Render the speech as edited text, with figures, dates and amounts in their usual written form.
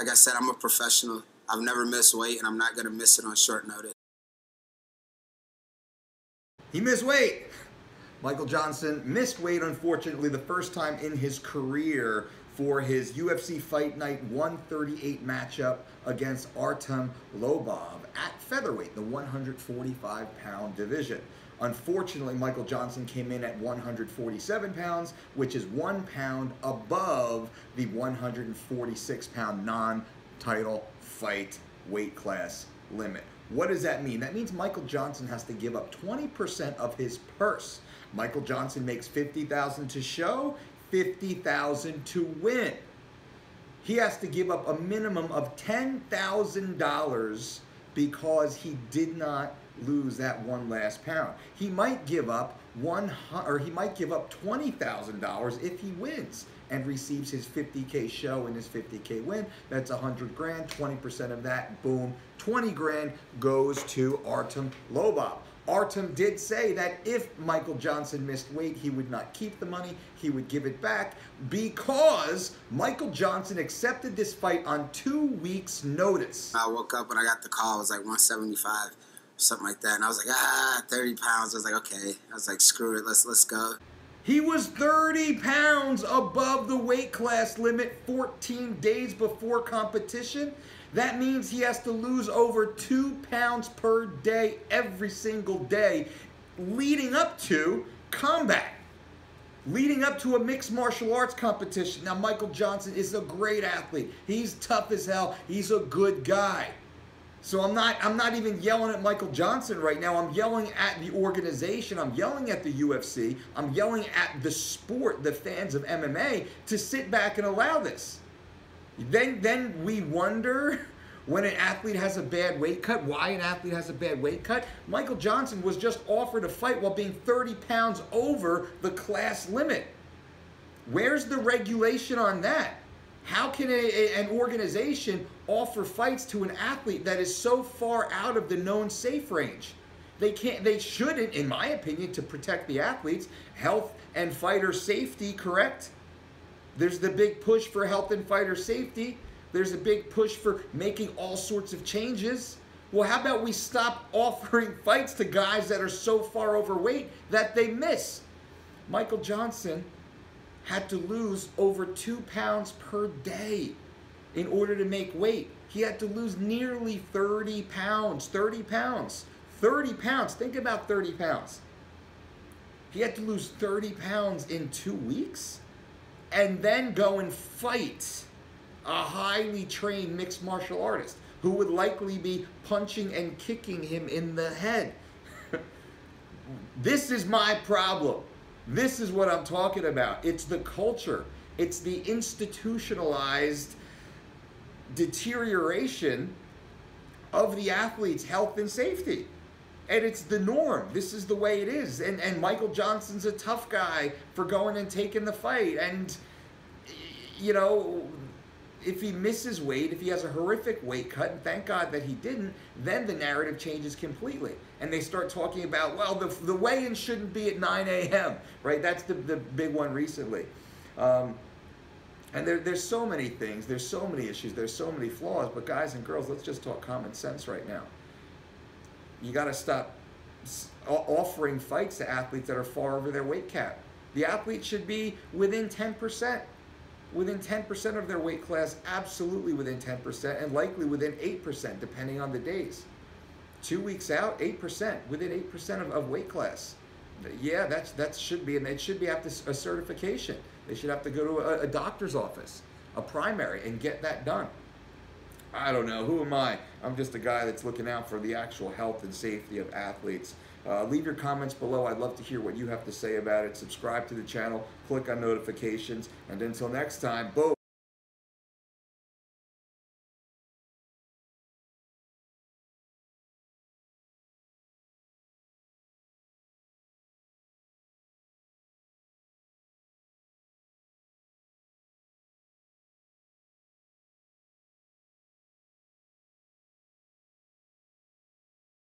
Like I said, I'm a professional. I've never missed weight, and I'm not going to miss it on short notice. He missed weight. Michael Johnson missed weight, unfortunately, the first time in his career for his UFC Fight Night 138 matchup against Artem Lobov at featherweight, the 145-pound division. Unfortunately, Michael Johnson came in at 147 pounds, which is 1 pound above the 146-pound non-title fight weight class limit. What does that mean? That means Michael Johnson has to give up 20% of his purse. Michael Johnson makes $50,000 to show, $50,000 to win. He has to give up a minimum of $10,000 because he did not lose that one last pound. He might give up $20,000 if he wins and receives his 50K show and his 50K win. That's 100 grand, 20% of that, boom, 20 grand goes to Artem Lobov. Artem did say that if Michael Johnson missed weight, he would not keep the money, he would give it back, because Michael Johnson accepted this fight on 2 weeks' notice. I woke up and I got the call, it was like 175, something like that, and I was like, 30 pounds. I was like, okay. I was like, screw it, let's go. He was 30 pounds above the weight class limit 14 days before competition. That means he has to lose over 2 pounds per day every single day leading up to combat, leading up to a mixed martial arts competition. Now, Michael Johnson is a great athlete. He's tough as hell. He's a good guy. So I'm not even yelling at Michael Johnson right now. I'm yelling at the organization. I'm yelling at the UFC. I'm yelling at the sport, the fans of MMA, to sit back and allow this. Then we wonder when an athlete has a bad weight cut, why an athlete has a bad weight cut. Michael Johnson was just offered a fight while being 30 pounds over the class limit. Where's the regulation on that? How can an organization offer fights to an athlete that is so far out of the known safe range? They shouldn't, in my opinion, to protect the athletes, health and fighter safety, correct? There's the big push for health and fighter safety. There's a big push for making all sorts of changes. Well, how about we stop offering fights to guys that are so far overweight that they miss? Michael Johnson had to lose over 2 pounds per day in order to make weight. He had to lose nearly 30 pounds. 30 pounds. 30 pounds. Think about 30 pounds. He had to lose 30 pounds in 2 weeks and then go and fight a highly trained mixed martial artist who would likely be punching and kicking him in the head. This is my problem. This is what I'm talking about. It's the culture. It's the institutionalized deterioration of the athlete's health and safety. And it's the norm. This is the way it is. And Michael Johnson's a tough guy for going and taking the fight. And, you know, if he misses weight, if he has a horrific weight cut, and thank God that he didn't, then the narrative changes completely. And they start talking about, well, the weigh-in shouldn't be at 9 a.m., right? That's the big one recently. And there's so many things, there's so many issues, there's so many flaws, but guys and girls, let's just talk common sense right now. You got to stop offering fights to athletes that are far over their weight cap. The athlete should be within 10%. Within 10% of their weight class, absolutely within 10%, and likely within 8%, depending on the days. 2 weeks out, 8%, within 8% of weight class. Yeah, that should be, and it should be after a certification. They should have to go to a doctor's office, a primary, and get that done. I don't know, who am I? I'm just a guy that's looking out for the actual health and safety of athletes. Leave your comments below. I'd love to hear what you have to say about it. Subscribe to the channel, click on notifications, and until next time, boom.